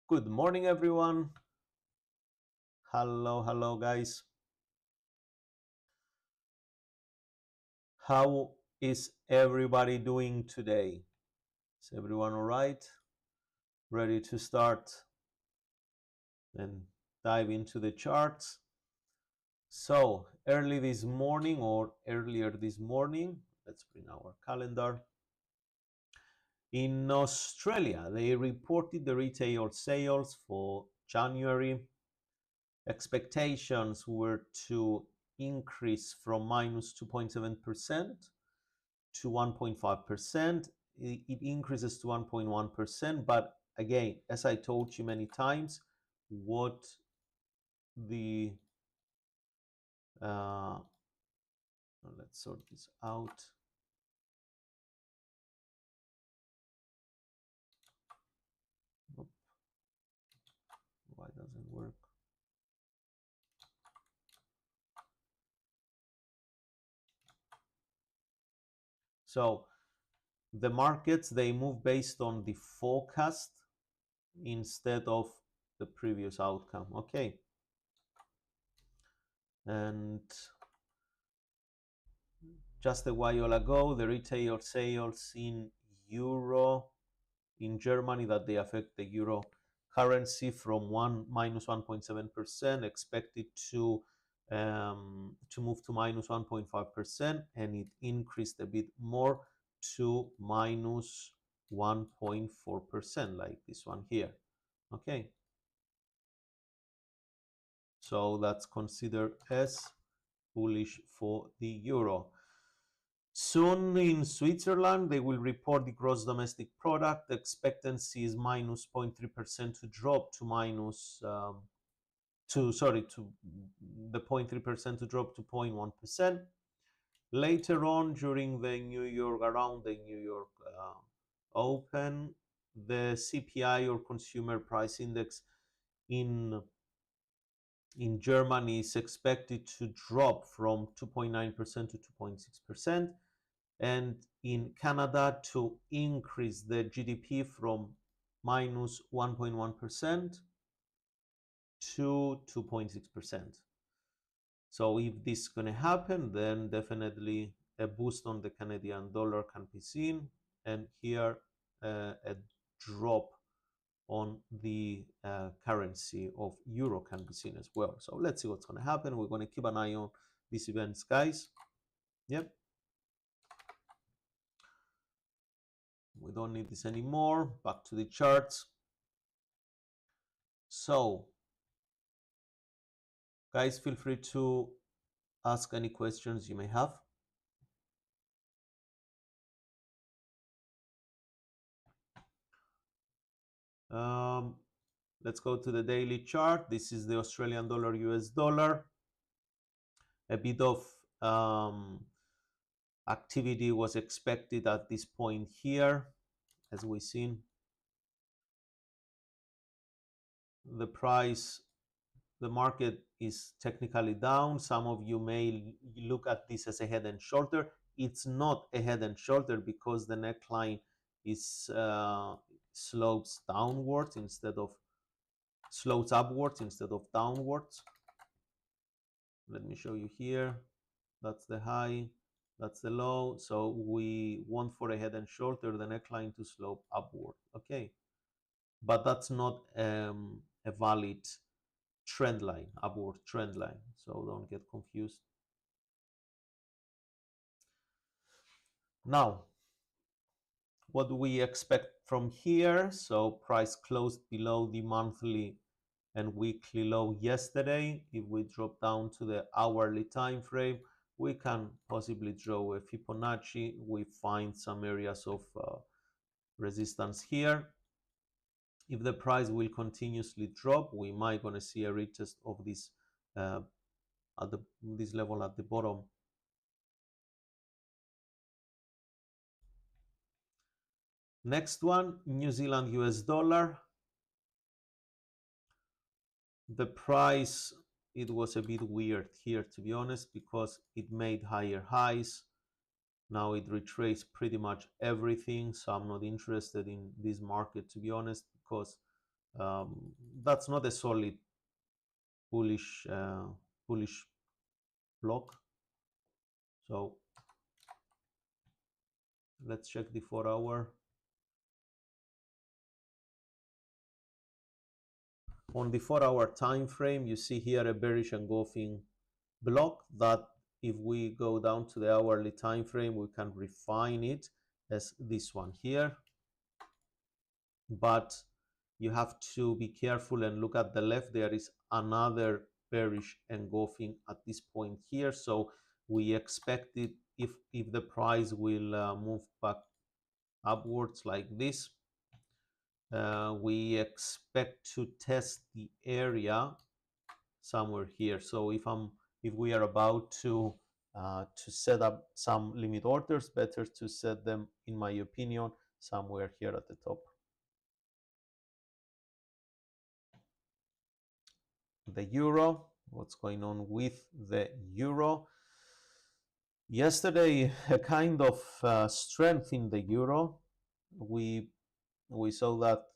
Good morning, everyone. Hello, guys. How is everybody doing today? Is everyone all right? Ready to start and dive into the charts? So, earlier this morning, let's bring our calendar. In Australia, they reported the retail sales for January. Expectations were to increase from minus 2.7% to 1.5%. It increases to 1.1%. But again, as I told you many times, what the let's sort this out. Oop, why doesn't work? So the markets, they move based on the forecast instead of the previous outcome. Okay. And just a while ago, the retail sales in euro in Germany, that they affect the euro currency from minus 1.7%, expected to move to minus 1.5%, and it increased a bit more to minus 1.4%, like this one here. Okay, so that's considered as bullish for the euro. Soon in Switzerland, they will report the gross domestic product. The expectancy is minus 0.3% to drop to minus to the 0.3% to drop to 0.1%. Later on, during the around the New York Open, the CPI, or Consumer Price Index, in Germany is expected to drop from 2.9% to 2.6%, and in Canada to increase the GDP from minus 1.1% to 2.6%. So if this is going to happen, then definitely a boost on the Canadian dollar can be seen, and here a drop on the currency of euro can be seen as well. So let's see what's going to happen. We're going to keep an eye on these events, guys. Yep. We don't need this anymore. Back to the charts. So, guys, feel free to ask any questions you may have. Let's go to the daily chart. This is the Australian dollar, US dollar. A bit of activity was expected at this point here, as we've seen. The price, the market is technically down. Some of you may look at this as a head and shoulder. It's not a head and shoulder because the neckline is slopes downwards instead of slopes upwards instead of downwards. Let me show you here. That's the high, that's the low. So we want for a head and shoulder the neckline to slope upward. Okay, but that's not a valid trend line, upward trend line. So don't get confused. Now, what do we expect from here? So price closed below the monthly and weekly low yesterday. If we drop down to the hourly time frame, we can possibly draw a Fibonacci. We find some areas of resistance here. If the price will continuously drop, we might going to see a retest of this at this level at the bottom. Next one, New Zealand US dollar. The price, it was a bit weird here, to be honest, because it made higher highs. Now it retraced pretty much everything, so I'm not interested in this market, to be honest, because That's not a solid bullish bullish block. So let's check the 4-hour. On the 4-hour time frame, you see here a bearish engulfing block that if we go down to the hourly time frame, we can refine it as this one here. But you have to be careful and look at the left. There is another bearish engulfing at this point here. So we expect it, if the price will move back upwards like this, we expect to test the area somewhere here. So if we are about to set up some limit orders, better to set them, in my opinion, somewhere here at the top. The euro, what's going on with the euro? Yesterday, a kind of strength in the euro. We saw that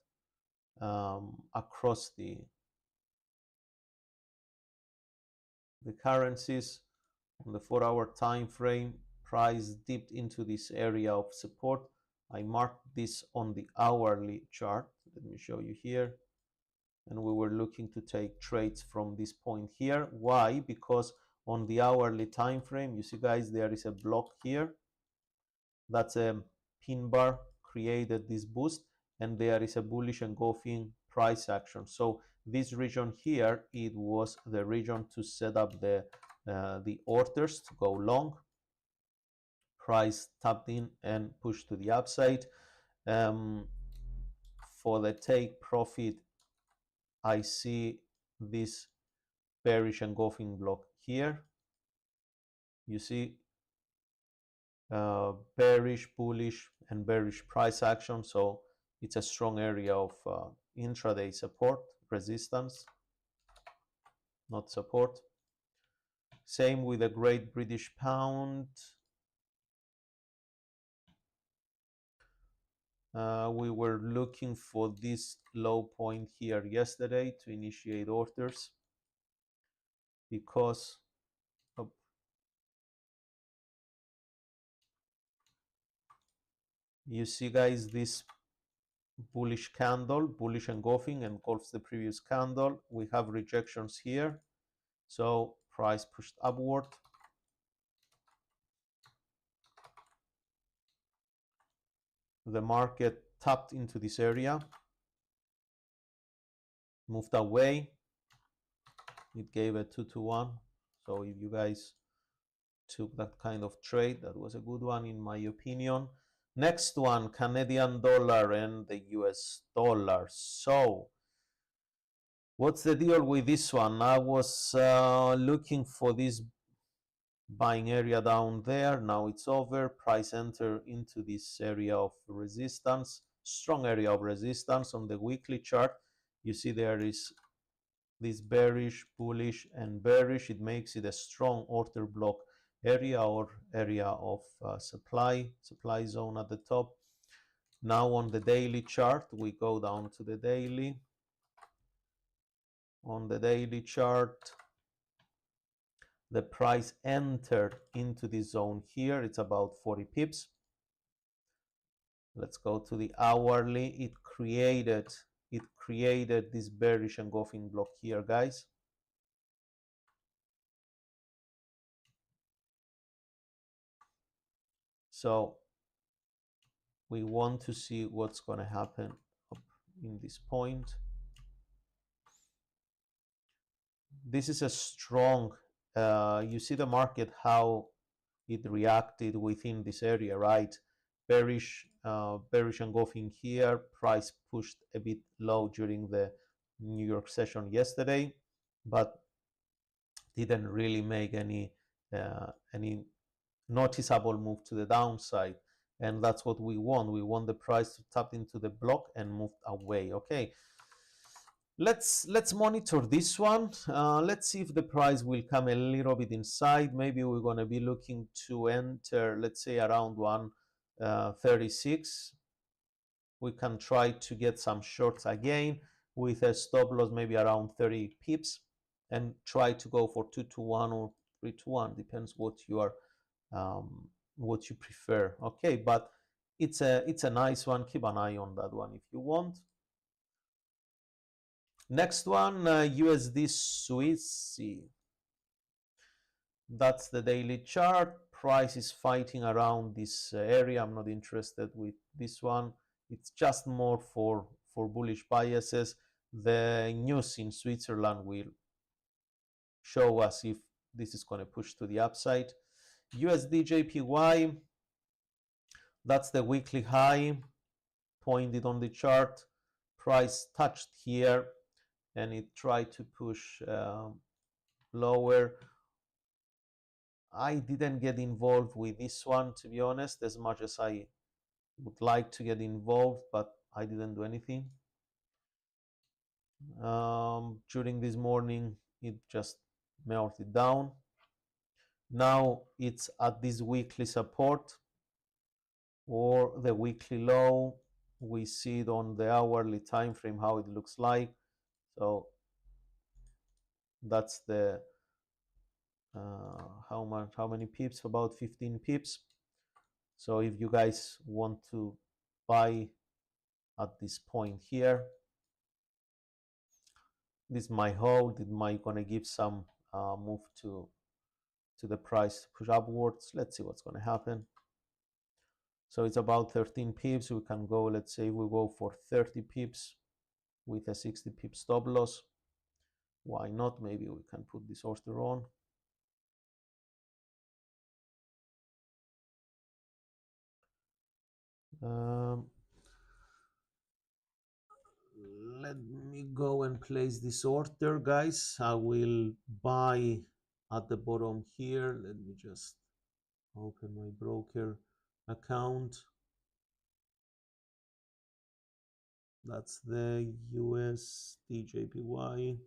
across the currencies. On the 4-hour time frame, price dipped into this area of support. I marked this on the hourly chart. Let me show you here. And we were looking to take trades from this point here. Why? Because on the hourly time frame, you see, guys, there is a block here. That's a pin bar, created this boost, and there is a bullish engulfing price action. So this region here, it was the region to set up the orders to go long. Price tapped in and pushed to the upside. For the take profit, I see this bearish engulfing block here. You see bearish, bullish, and bearish price action. So it's a strong area of intraday support, resistance, not support. Same with the Great British Pound. We were looking for this low point here yesterday to initiate orders because you see, guys, this bullish candle, bullish engulfing, engulfs the previous candle. We have rejections here, so price pushed upward. The market tapped into this area, moved away. It gave a 2-to-1. So if you guys took that kind of trade, that was a good one in my opinion. Next one, Canadian dollar and the US dollar. So what's the deal with this one? I was looking for this buying area down there. Now it's over. Price enter into this area of resistance, strong area of resistance. On the weekly chart, you see there is this bearish, bullish, and bearish. It makes it a strong order block area or area of supply zone at the top. Now on the daily chart, we go down to the daily. On the daily chart, the price entered into this zone here. It's about 40 pips. Let's go to the hourly. It created this bearish engulfing block here, guys. So we want to see what's going to happen up in this point. This is a strong, you see the market, how it reacted within this area, right? Bearish engulfing here. Price pushed a bit low during the New York session yesterday, but didn't really make any noticeable move to the downside, and that's what we want. We want the price to tap into the block and move away. Okay, let's monitor this one. Let's see if the price will come a little bit inside. Maybe we're going to be looking to enter, let's say, around 136. We can try to get some shorts again. with a stop loss maybe around 30 pips, and try to go for 2-to-1 or 3-to-1, depends what you prefer. Okay, but it's a nice one. Keep an eye on that one if you want. Next one, USD Swissie. That's the daily chart. Price is fighting around this area. I'm not interested with this one. It's just more for bullish biases. The news in Switzerland will show us if this is going to push to the upside. USD JPY, that's the weekly high pointed on the chart. Price touched here and it tried to push lower. I didn't get involved with this one, to be honest, as much as I would like to get involved, but I didn't do anything. During this morning, it just melted down. Now it's at this weekly support or the weekly low. We see it on the hourly time frame, how it looks like. So that's the how many pips? About 15 pips. So if you guys want to buy at this point here, this might hold. It might gonna give some move to the price to push upwards. Let's see what's gonna happen. So it's about 13 pips. We can go, let's say we go for 30 pips with a 60 pip stop loss. Why not? Maybe we can put this order on. Let me go and place this order, guys. I will buy at the bottom here. Let me just open my broker account. That's the USD JPY.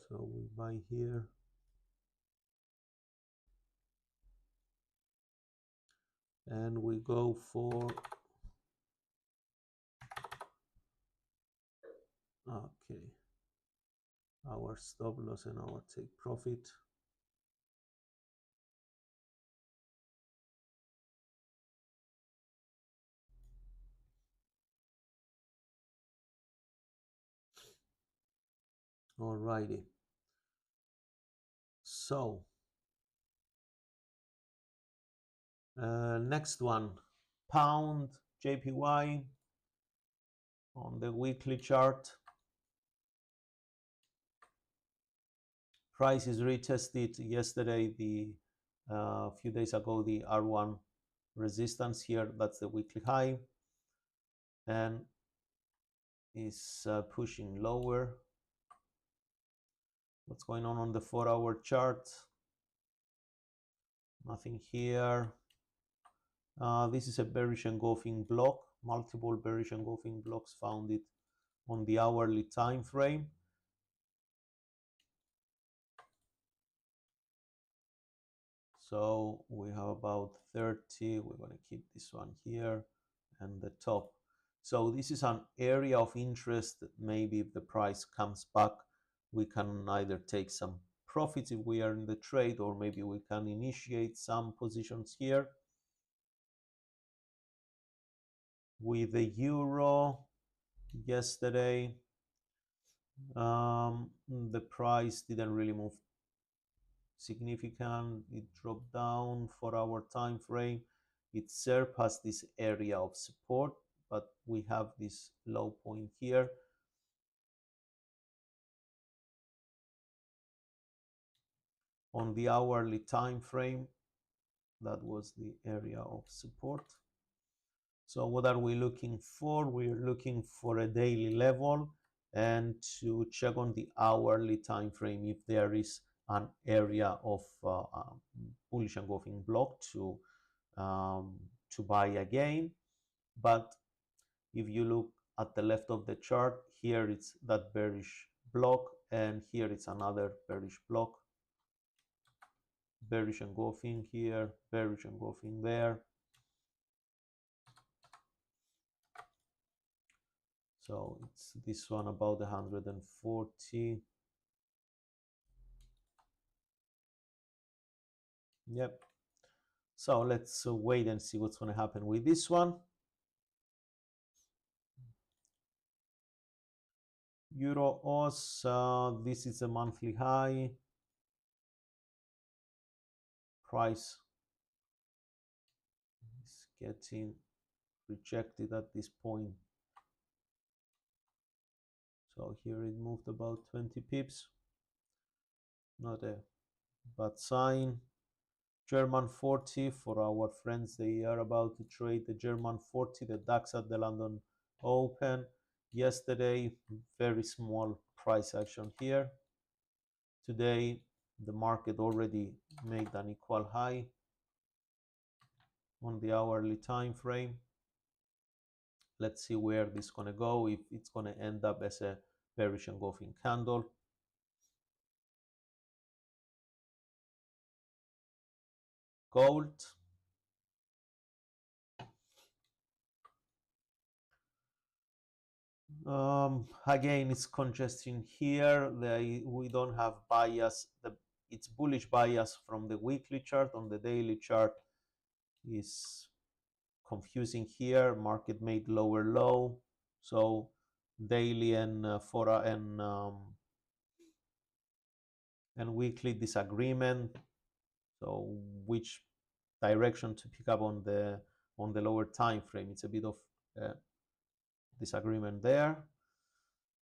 So we buy here. And we go for, okay, our stop loss and our take profit. Alrighty. So next one, pound JPY on the weekly chart. Price is retested yesterday, a few days ago, the R1 resistance here. That's the weekly high, and is pushing lower. What's going on the 4-hour chart? Nothing here. This is a bearish engulfing block. Multiple bearish engulfing blocks found it on the hourly time frame. So we have about 30. We're going to keep this one here and the top. So this is an area of interest that maybe if the price comes back, we can either take some profits if we are in the trade, or maybe we can initiate some positions here. With the euro yesterday, the price didn't really move significant. It dropped down for our time frame. It surpassed this area of support, but we have this low point here. On the hourly time frame, that was the area of support. So what are we looking for? We're looking for a daily level and to check on the hourly time frame if there is an area of bullish engulfing block to buy again. But if you look at the left of the chart, here it's that bearish block, and here it's another bearish block. Bearish engulfing here, bearish engulfing there. So it's this one about 140. Yep. So let's wait and see what's going to happen with this one. Euro OS, this is a monthly high. Price is getting rejected at this point. So here it moved about 20 pips. Not a bad sign. German 40 for our friends. They are about to trade the German 40, the DAX at the London Open. Yesterday, very small price action here. Today, the market already made an equal high on the hourly time frame. Let's see where this is going to go, if it's going to end up as a bearish engulfing candle. Gold. Again, it's congestion here. We don't have bias. It's bullish bias from the weekly chart. On the daily chart is confusing here. Market made lower low. So daily and and weekly disagreement. So which direction to pick up on the lower time frame? It's a bit of disagreement there.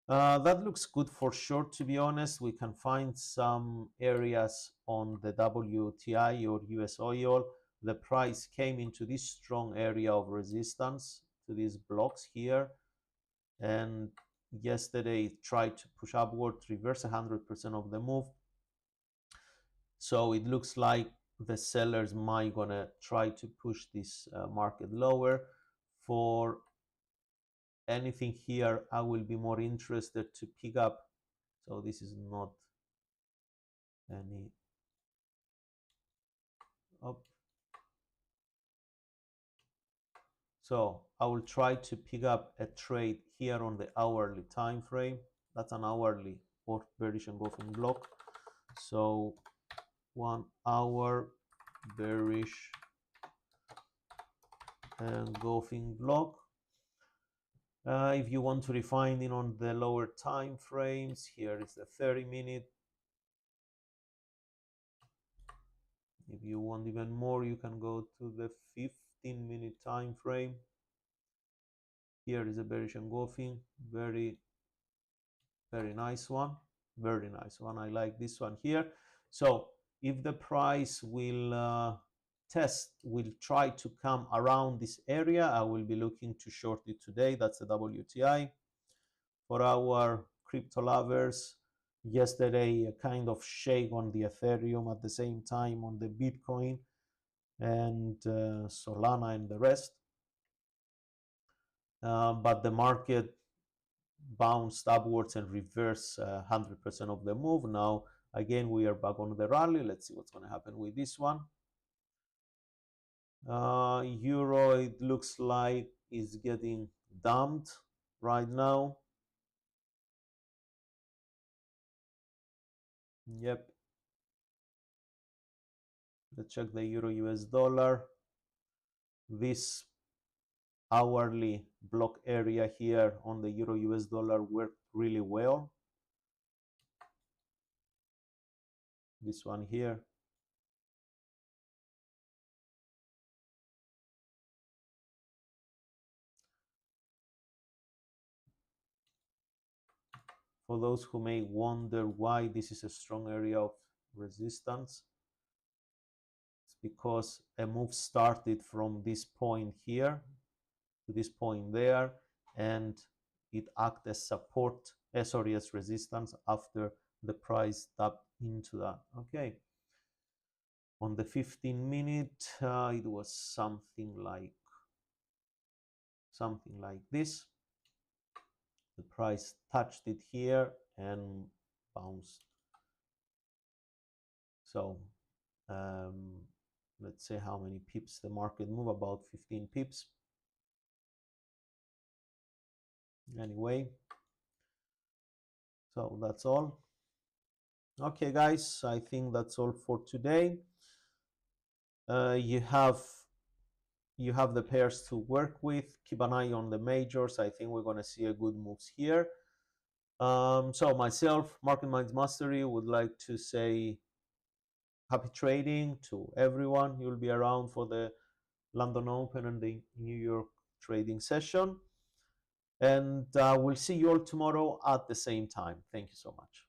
That looks good for short, to be honest. We can find some areas on the WTI or US oil. The price came into this strong area of resistance to these blocks here, and yesterday it tried to push upward, reverse 100% of the move. So it looks like the sellers might gonna try to push this market lower. For anything here, I will be more interested to pick up. So this is not any up. So I will try to pick up a trade here on the hourly time frame. That's an hourly or bearish engulfing block. So 1 hour bearish engulfing block. If you want to refine it on the lower time frames, here is the 30-minute. If you want even more, you can go to the 15-minute time frame. Here is a bearish engulfing, very nice one, very nice one. I like this one here. So if the price will will try to come around this area, I will be looking to short it today. That's the WTI. For our crypto lovers, yesterday a kind of shake on the Ethereum, at the same time on the Bitcoin and Solana and the rest. But the market bounced upwards and reversed 100% of the move. Now again we are back on the rally. Let's see what's going to happen with this one. Euro, it looks like is getting dumped right now. Yep. Let's check the Euro US dollar. This hourly block area here on the Euro US dollar worked really well. This one here. For those who may wonder why this is a strong area of resistance, it's because a move started from this point here to this point there, and it acted as support, as resistance after the price tapped into that. Okay. On the 15-minute, it was something like this. The price touched it here and bounced. So let's say how many pips the market move, about 15 pips. Anyway, so that's all. Okay, guys, I think that's all for today. You have the pairs to work with. Keep an eye on the majors. I think we're going to see a good moves here. So myself, Market Minds Mastery, would like to say happy trading to everyone. You'll be around for the London Open and the New York trading session. And we'll see you all tomorrow at the same time. Thank you so much.